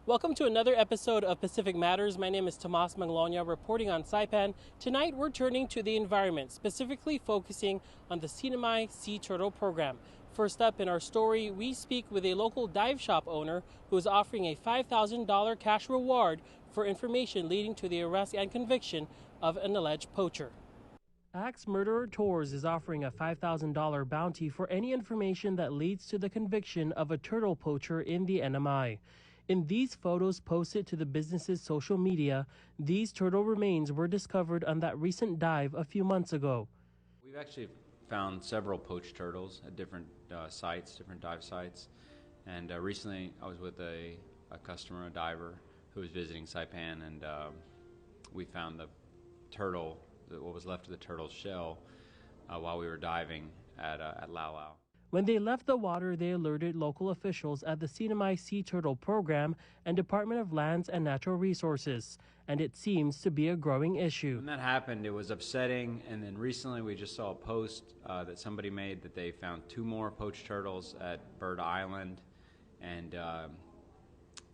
Welcome to another episode of Pacific Matters. My name is Tomas Manglona, reporting on Saipan. Tonight we're turning to the environment, specifically focusing on the Sinamay Sea Turtle Program. First up in our story, we speak with a local dive shop owner who is offering a $5,000 cash reward for information leading to the arrest and conviction of an alleged poacher. Axe Murderer Tours is offering a $5,000 bounty for any information that leads to the conviction of a turtle poacher in the NMI. In these photos posted to the business's social media, these turtle remains were discovered on that recent dive a few months ago. We've actually found several poached turtles at different sites, different dive sites. And recently I was with a customer, a diver, who was visiting Saipan, and we found the turtle, what was left of the turtle's shell, while we were diving at Lau Lau. When they left the water, they alerted local officials at the Sinamay Sea Turtle Program and Department of Lands and Natural Resources, and it seems to be a growing issue. When that happened, it was upsetting, and then recently we just saw a post that somebody made that they found 2 more poached turtles at Bird Island, and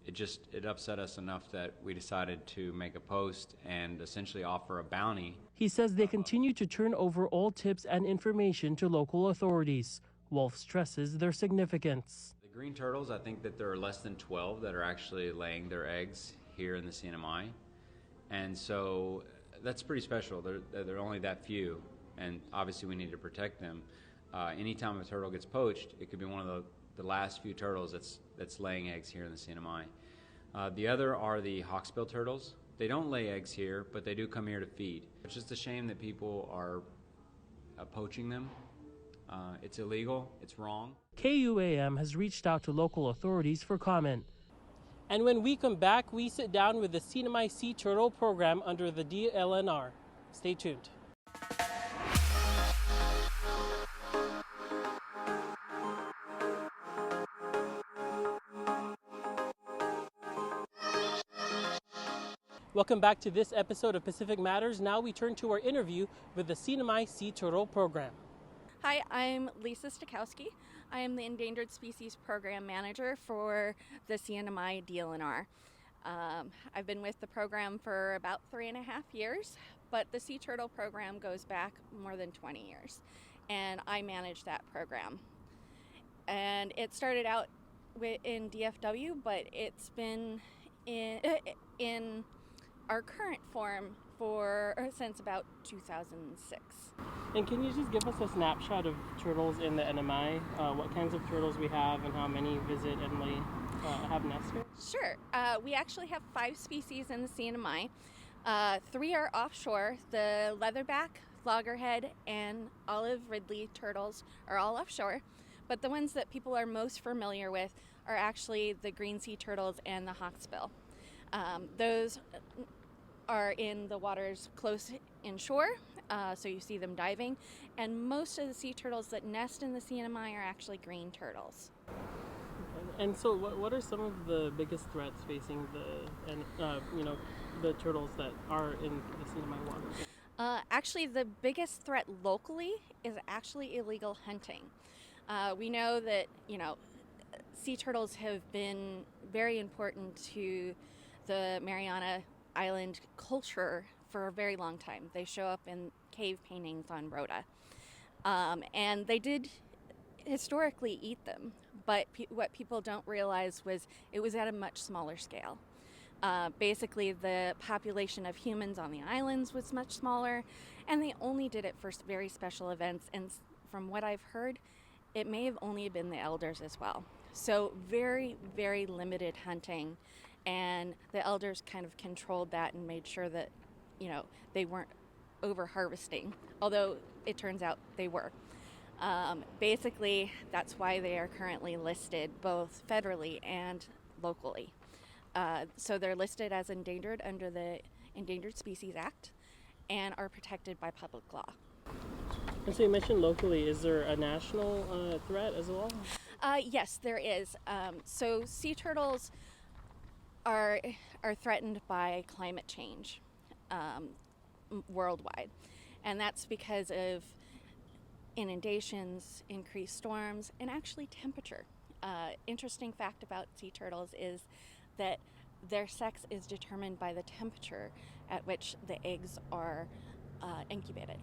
it upset us enough that we decided to make a post and essentially offer a bounty. He says they continue to turn over all tips and information to local authorities. Wolf stresses their significance. The green turtles, I think that there are less than 12 that are actually laying their eggs here in the CNMI. And so that's pretty special. There are only that few, and obviously we need to protect them. Anytime a turtle gets poached, it could be one of the last few turtles that's laying eggs here in the CNMI. The other are the hawksbill turtles. They don't lay eggs here, but they do come here to feed. It's just a shame that people are poaching them. It's illegal, it's wrong. KUAM has reached out to local authorities for comment. And when we come back, we sit down with the Sinamay Sea Turtle Program under the DLNR. Stay tuned. Welcome back to this episode of Pacific Matters. Now we turn to our interview with the Sinamay Sea Turtle Program. Hi, I'm Lisa Stokowski. I am the Endangered Species Program Manager for the CNMI DLNR. I've been with the program for about 3.5 years, but the Sea Turtle Program goes back more than 20 years, and I manage that program. And it started out in DFW, but it's been in our current form since about 2006. And can you just give us a snapshot of turtles in the NMI? What kinds of turtles we have and how many visit and have nests here? Sure. We actually have 5 species in the CNMI. 3 are offshore. The leatherback, loggerhead, and olive ridley turtles are all offshore. But the ones that people are most familiar with are actually the green sea turtles and the hawksbill. Those are in the waters close inshore, so you see them diving, and most of the sea turtles that nest in the CNMI are actually green turtles. And so what are some of the biggest threats facing the turtles that are in the CNMI waters? Actually, the biggest threat locally is actually illegal hunting. We know that, sea turtles have been very important to the Mariana Island culture for a very long time. They show up in cave paintings on Rota. And they did historically eat them, but what people don't realize was it was at a much smaller scale. Basically, the population of humans on the islands was much smaller, and they only did it for very special events, and from what I've heard, it may have only been the elders as well. So very, very limited hunting. And the elders kind of controlled that and made sure that, they weren't over harvesting, although it turns out they were. Basically, that's why they are currently listed both federally and locally. So they're listed as endangered under the Endangered Species Act and are protected by public law. And so you mentioned locally, is there a national threat as well? Yes, there is. So sea turtles are threatened by climate change worldwide, and that's because of inundations, increased storms, and actually temperature. Interesting fact about sea turtles is that their sex is determined by the temperature at which the eggs are incubated,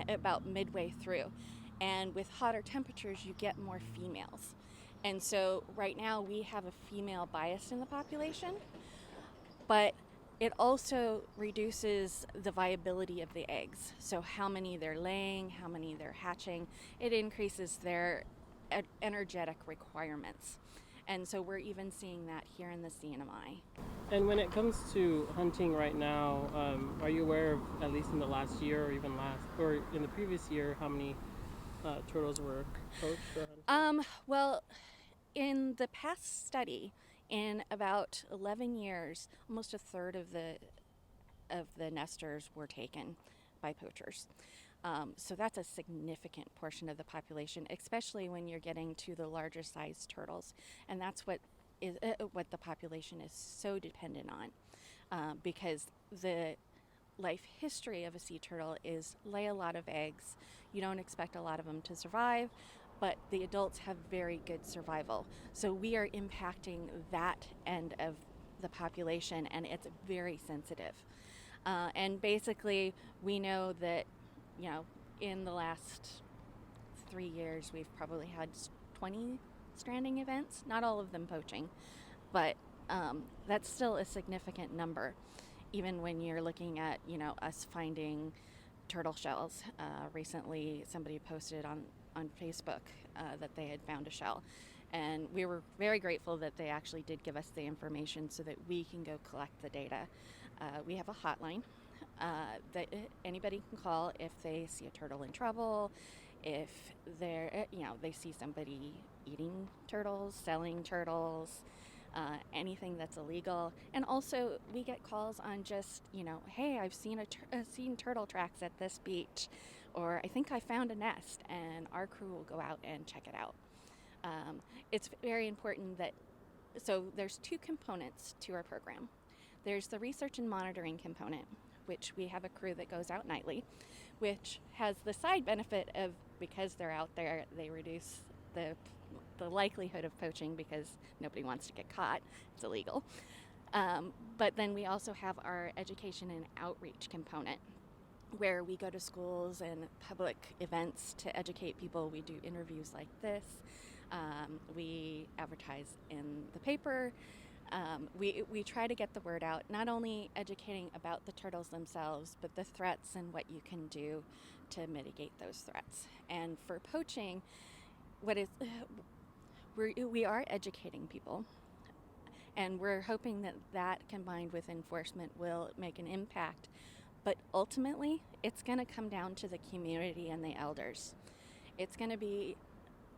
about midway through. And with hotter temperatures, you get more females. And so right now we have a female bias in the population, but it also reduces the viability of the eggs. So how many they're laying, how many they're hatching, it increases their energetic requirements. And so we're even seeing that here in the CNMI. And when it comes to hunting right now, are you aware of, at least in the last year or in the previous year, how many turtles were poached or hunted? Well, in the past study, in about 11 years, almost a third of the nesters were taken by poachers. So that's a significant portion of the population, especially when you're getting to the larger sized turtles, and that's what the population is so dependent on, because the life history of a sea turtle is lay a lot of eggs. You don't expect a lot of them to survive, but the adults have very good survival. So we are impacting that end of the population, and it's very sensitive. And basically, we know that, in the last 3 years, we've probably had 20 stranding events, not all of them poaching, but that's still a significant number, even when you're looking at, us finding turtle shells. Recently, somebody posted on Facebook that they had found a shell. And we were very grateful that they actually did give us the information so that we can go collect the data. We have a hotline that anybody can call if they see a turtle in trouble, if they see somebody eating turtles, selling turtles, anything that's illegal. And also we get calls on just, hey, I've seen seen turtle tracks at this beach, or I think I found a nest, and our crew will go out and check it out. It's very important so there's two components to our program. There's the research and monitoring component, which we have a crew that goes out nightly, which has the side benefit of, because they're out there, they reduce the likelihood of poaching because nobody wants to get caught. It's illegal. But then we also have our education and outreach component, where we go to schools and public events to educate people. We do interviews like this. We advertise in the paper. We try to get the word out, not only educating about the turtles themselves, but the threats and what you can do to mitigate those threats. And for poaching, we are educating people, and we're hoping that combined with enforcement will make an impact. But ultimately, it's going to come down to the community and the elders. It's going to be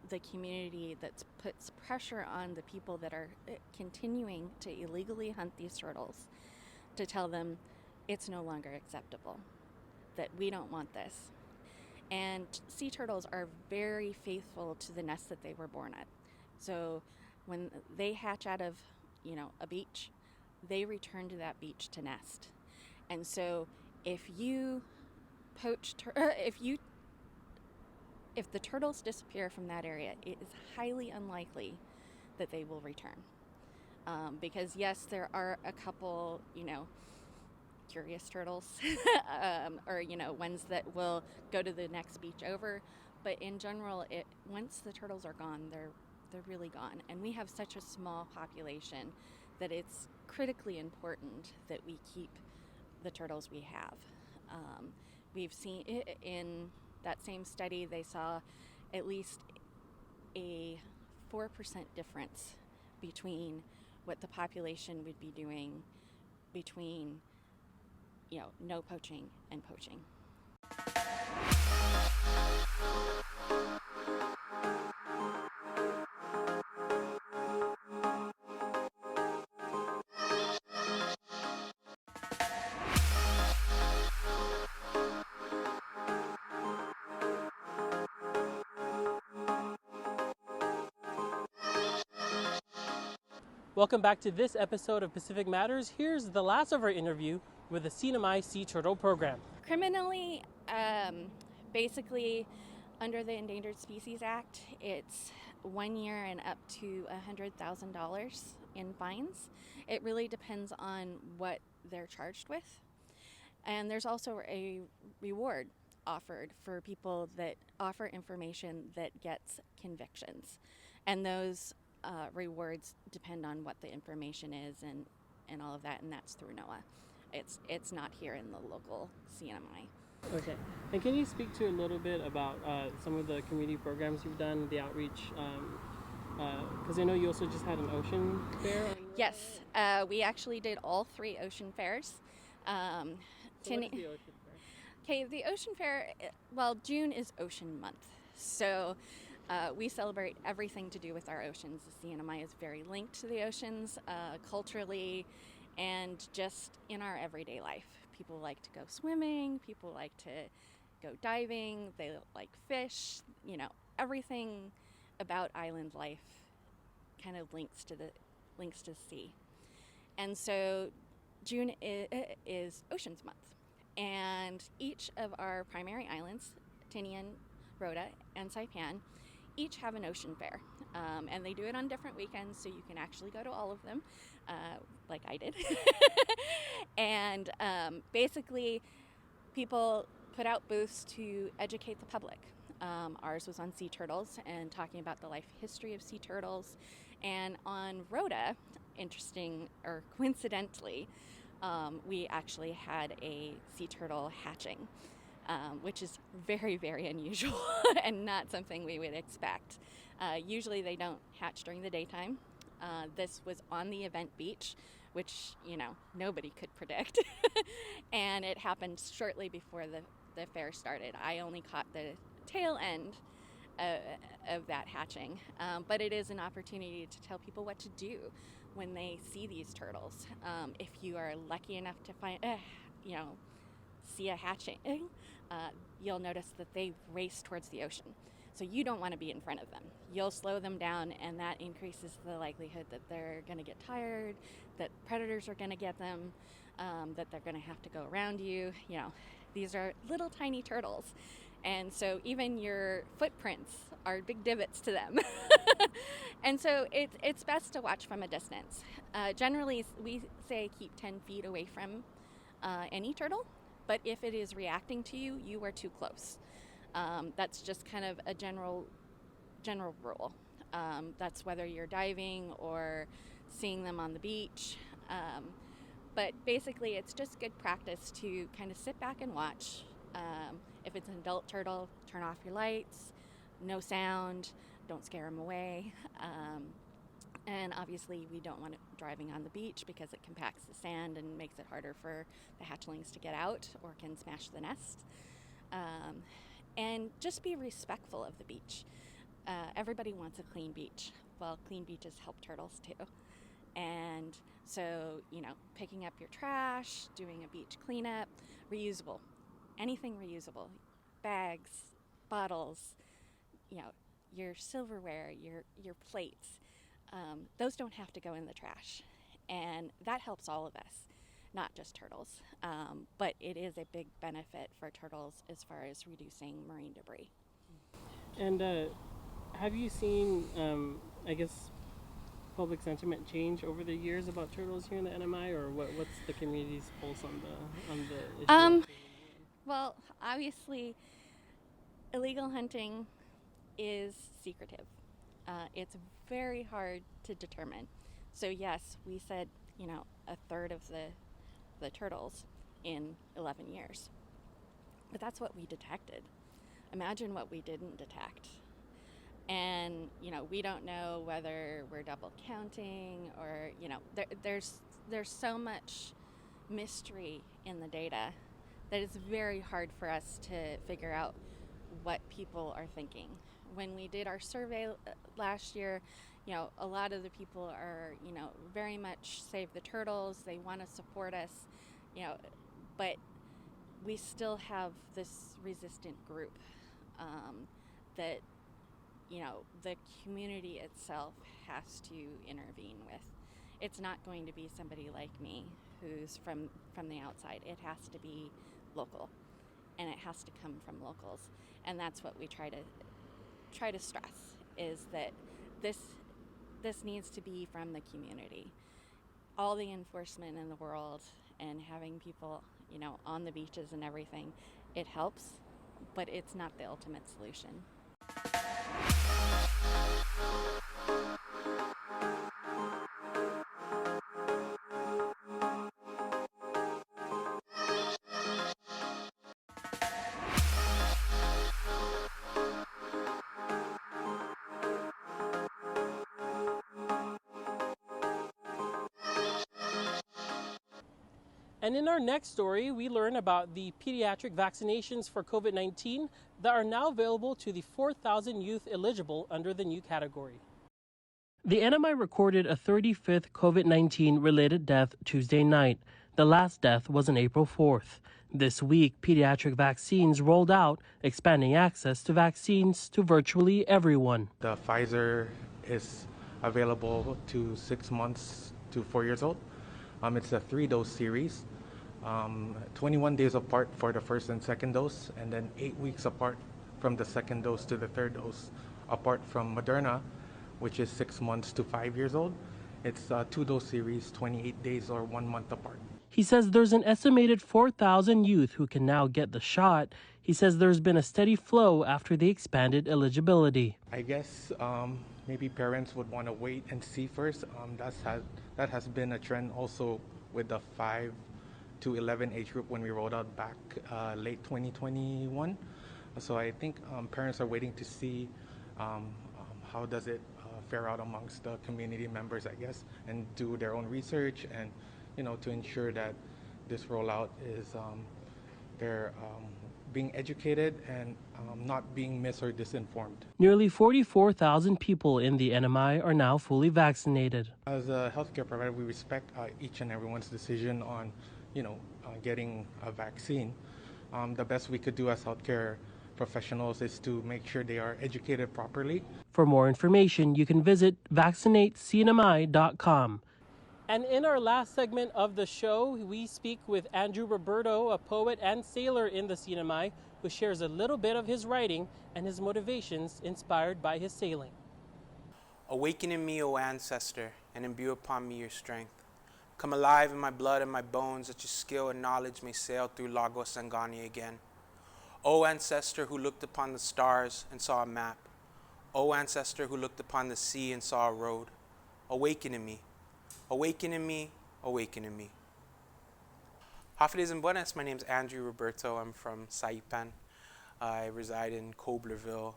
the community that puts pressure on the people that are continuing to illegally hunt these turtles to tell them it's no longer acceptable, that we don't want this. And sea turtles are very faithful to the nest that they were born at. So when they hatch out of, a beach, they return to that beach to nest. And so if you if the turtles disappear from that area, it is highly unlikely that they will return. Because yes, there are a couple, curious turtles, or, ones that will go to the next beach over. But in general, once the turtles are gone, they're really gone. And we have such a small population that it's critically important that we keep the turtles we have. We've seen in that same study, they saw at least a 4% difference between what the population would be doing between, no poaching and poaching. Welcome back to this episode of Pacific Matters. Here's the last of our interview with the CNMI Sea Turtle Program. Criminally, basically, under the Endangered Species Act, it's 1 year and up to $100,000 in fines. It really depends on what they're charged with. And there's also a reward offered for people that offer information that gets convictions. And those rewards depend on what the information is and all of that, and that's through NOAA. It's not here in the local CNMI. Okay. And can you speak to a little bit about some of the community programs you've done, the outreach? Because I know you also just had an ocean fair. Yes, we actually did all 3 ocean fairs. So what is the ocean fair? Okay, the ocean fair, well, June is Ocean Month. So we celebrate everything to do with our oceans. The CNMI is very linked to the oceans culturally and just in our everyday life. People like to go swimming, people like to go diving, they like fish, everything about island life kind of links to the sea. And so June is Oceans Month. And each of our primary islands, Tinian, Rhoda, and Saipan, each have an ocean fair. And they do it on different weekends, so you can actually go to all of them, like I did. And basically, people put out booths to educate the public. Ours was on sea turtles and talking about the life history of sea turtles. And on Rhoda, interesting or coincidentally, we actually had a sea turtle hatching, which is very, very unusual and not something we would expect. Usually they don't hatch during the daytime. This was on the event beach, which, nobody could predict. And it happened shortly before the fair started. I only caught the tail end of that hatching. But it is an opportunity to tell people what to do when they see these turtles. If you are lucky enough to see a hatching, you'll notice that they race towards the ocean. So you don't want to be in front of them. You'll slow them down, and that increases the likelihood that they're going to get tired, that predators are going to get them, that they're going to have to go around you. These are little tiny turtles. And so even your footprints are big divots to them. And so it's best to watch from a distance. Generally, we say keep 10 feet away from any turtle, but if it is reacting to you, you are too close. That's just kind of a general rule. That's whether you're diving or seeing them on the beach. But basically, it's just good practice to kind of sit back and watch. If it's an adult turtle, turn off your lights, no sound, don't scare them away. And obviously, we don't want it driving on the beach because it compacts the sand and makes it harder for the hatchlings to get out or can smash the nest. And just be respectful of the beach. Everybody wants a clean beach. Well, clean beaches help turtles too. And so, picking up your trash, doing a beach cleanup, reusable. Anything reusable. Bags, bottles, your silverware, your plates. Those don't have to go in the trash. And that helps all of us, not just turtles. But it is a big benefit for turtles as far as reducing marine debris. And have you seen, public sentiment change over the years about turtles here in the NMI, or what's the community's pulse on the issue? Well, obviously, illegal hunting is secretive. It's very hard to determine. So yes, we said, a third of the turtles in 11 years. But that's what we detected. Imagine what we didn't detect. And, we don't know whether we're double counting or, there's so much mystery in the data that it's very hard for us to figure out what people are thinking. When we did our survey last year, a lot of the people are, very much save the turtles. They want to support us, but we still have this resistant group that, the community itself has to intervene with. It's not going to be somebody like me who's from the outside. It has to be local, and it has to come from locals. And that's what we try to stress, is that this this needs to be from the community. All the enforcement in the world and having people, on the beaches and everything, it helps, but it's not the ultimate solution. And in our next story, we learn about the pediatric vaccinations for COVID-19 that are now available to the 4,000 youth eligible under the new category. The NMI recorded a 35th COVID-19 related death Tuesday night. The last death was on April 4th. This week, pediatric vaccines rolled out, expanding access to vaccines to virtually everyone. The Pfizer is available to 6 months to 4 years old. It's a 3-dose series, 21 days apart for the first and second dose, and then 8 weeks apart from the second dose to the third dose, apart from Moderna, which is 6 months to 5 years old. It's a 2-dose series, 28 days or 1 month apart. He says there's an estimated 4,000 youth who can now get the shot. He says there's been a steady flow after the expanded eligibility. I guess maybe parents would want to wait and see first. That has been a trend also with the 5 to 11 age group when we rolled out back late 2021. So I think parents are waiting to see how does it fare out amongst the community members, I guess, and do their own research and, to ensure that this rollout is they're being educated and not being mis or disinformed. Nearly 44,000 people in the NMI are now fully vaccinated. As a healthcare provider, we respect each and everyone's decision on, getting a vaccine. The best we could do as healthcare professionals is to make sure they are educated properly. For more information, you can visit vaccinatecnmi.com. And in our last segment of the show, we speak with Andrew Roberto, a poet and sailor in the CNMI, who shares a little bit of his writing and his motivations inspired by his sailing. Awaken in me, O ancestor, and imbue upon me your strength. Come alive in my blood and my bones, that your skill and knowledge may sail through Lagos Sangani again. O ancestor who looked upon the stars and saw a map. O ancestor who looked upon the sea and saw a road. Awaken in me. Awaken in me, awaken in me. Hafides and buenas, my name is Andrew Roberto. I'm from Saipan. I reside in Coblerville,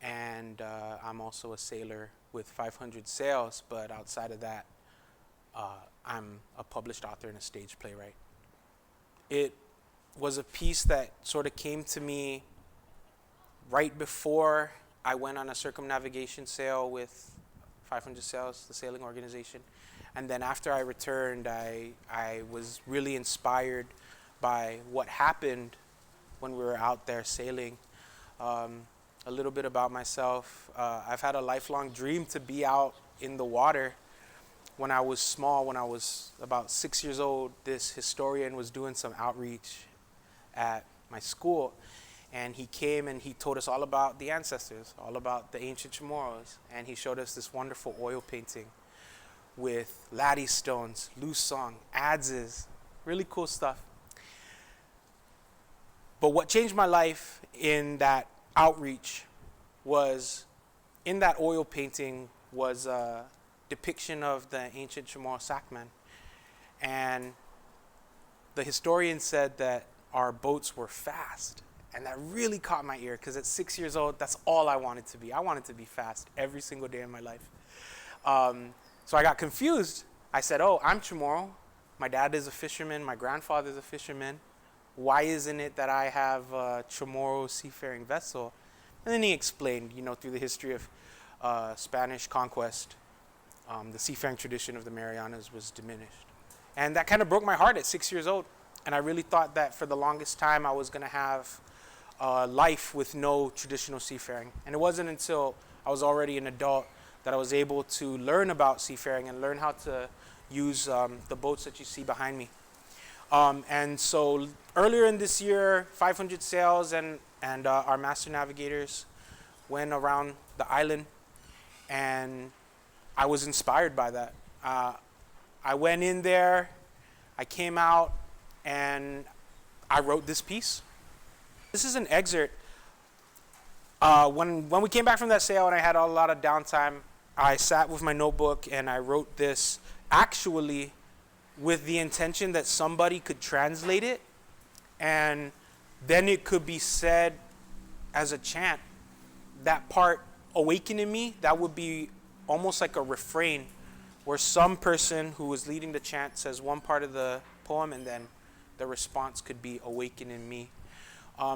and I'm also a sailor with 500 sails, but outside of that, I'm a published author and a stage playwright. It was a piece that sort of came to me right before I went on a circumnavigation sail with 500 Sails, the sailing organization. And then after I returned, I was really inspired by what happened when we were out there sailing. A little bit about myself. I've had a lifelong dream to be out in the water. When I was small, when I was about 6 years old, this historian was doing some outreach at my school. And he came and he told us all about the ancestors, all about the ancient Chamorros. And he showed us this wonderful oil painting with laddie stones, loose song, adzes, really cool stuff. But what changed my life in that outreach was, in that oil painting was a depiction of the ancient Chamorro Sackman. And the historian said that our boats were fast. And that really caught my ear, because at 6 years old, that's all I wanted to be. I wanted to be fast every single day in my life. So I got confused. I said, oh, I'm Chamorro. My dad is a fisherman. My grandfather's a fisherman. Why isn't it that I have a Chamorro seafaring vessel? And then he explained, through the history of Spanish conquest, the seafaring tradition of the Marianas was diminished. And that kind of broke my heart at 6 years old. And I really thought that for the longest time I was going to have life with no traditional seafaring. And it wasn't until I was already an adult that I was able to learn about seafaring and learn how to use the boats that you see behind me. And so earlier in this year, 500 Sails and our master navigators went around the island, and I was inspired by that. I went in there, I came out, and I wrote this piece. This is an excerpt. When we came back from that sale and I had a lot of downtime, I sat with my notebook and I wrote this actually with the intention that somebody could translate it and then it could be said as a chant. That part, awaken in me, that would be almost like a refrain where some person who was leading the chant says one part of the poem and then the response could be awaken in me.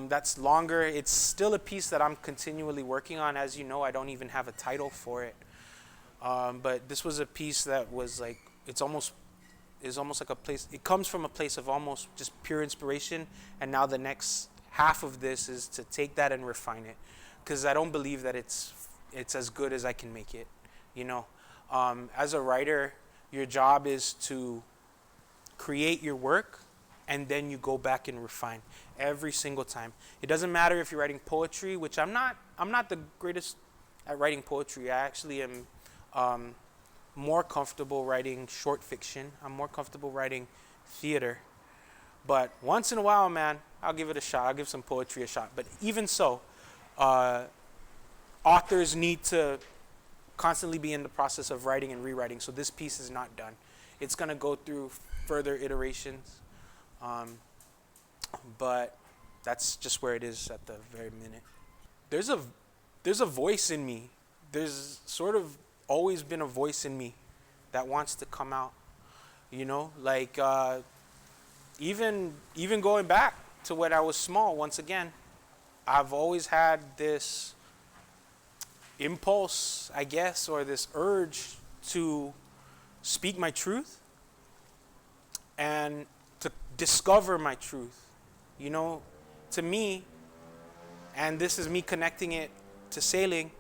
That's longer. It's still a piece that I'm continually working on. As you know, I don't even have a title for it. But this was a piece that was like, is almost like a place, it comes from a place of almost just pure inspiration. And now the next half of this is to take that and refine it. Because I don't believe that it's as good as I can make it, you know. As a writer, your job is to create your work and then you go back and refine every single time. It doesn't matter if you're writing poetry, which I'm not the greatest at writing poetry. I actually am more comfortable writing short fiction. I'm more comfortable writing theater. But once in a while, man, I'll give it a shot. I'll give some poetry a shot. But even so, authors need to constantly be in the process of writing and rewriting. So this piece is not done. It's going to go through further iterations. But that's just where it is at the very minute. There's a voice in me. There's sort of always been a voice in me that wants to come out. You know, like even going back to when I was small, once again, I've always had this impulse, I guess, or this urge to speak my truth and to discover my truth. You know, to me, and this is me connecting it to sailing,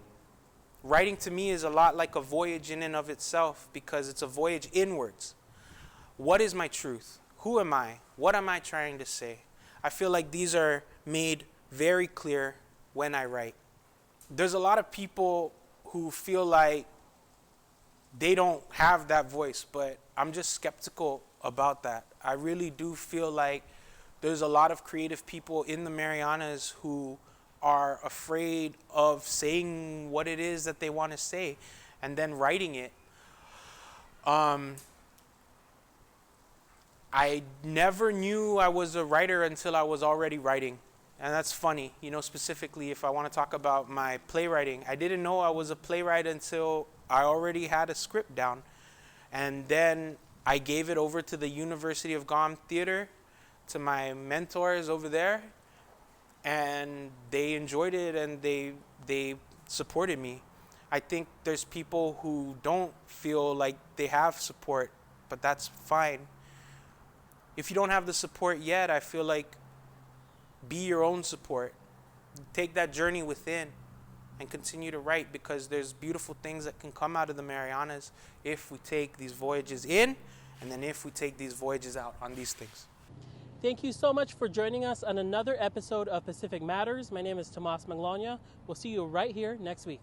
writing to me is a lot like a voyage in and of itself because it's a voyage inwards. What is my truth? Who am I? What am I trying to say? I feel like these are made very clear when I write. There's a lot of people who feel like they don't have that voice, but I'm just skeptical about that. I really do feel like there's a lot of creative people in the Marianas who are afraid of saying what it is that they want to say and then writing it. I never knew I was a writer until I was already writing. And that's funny, you know, specifically if I want to talk about my playwriting. I didn't know I was a playwright until I already had a script down. And then I gave it over to the University of Guam Theater, to my mentors over there, and they enjoyed it and they supported me. I think there's people who don't feel like they have support, but that's fine. If you don't have the support yet, I feel like be your own support. Take that journey within and continue to write because there's beautiful things that can come out of the Marianas if we take these voyages in and then if we take these voyages out on these things. Thank you so much for joining us on another episode of Pacific Matters. My name is Tomas Manglona. We'll see you right here next week.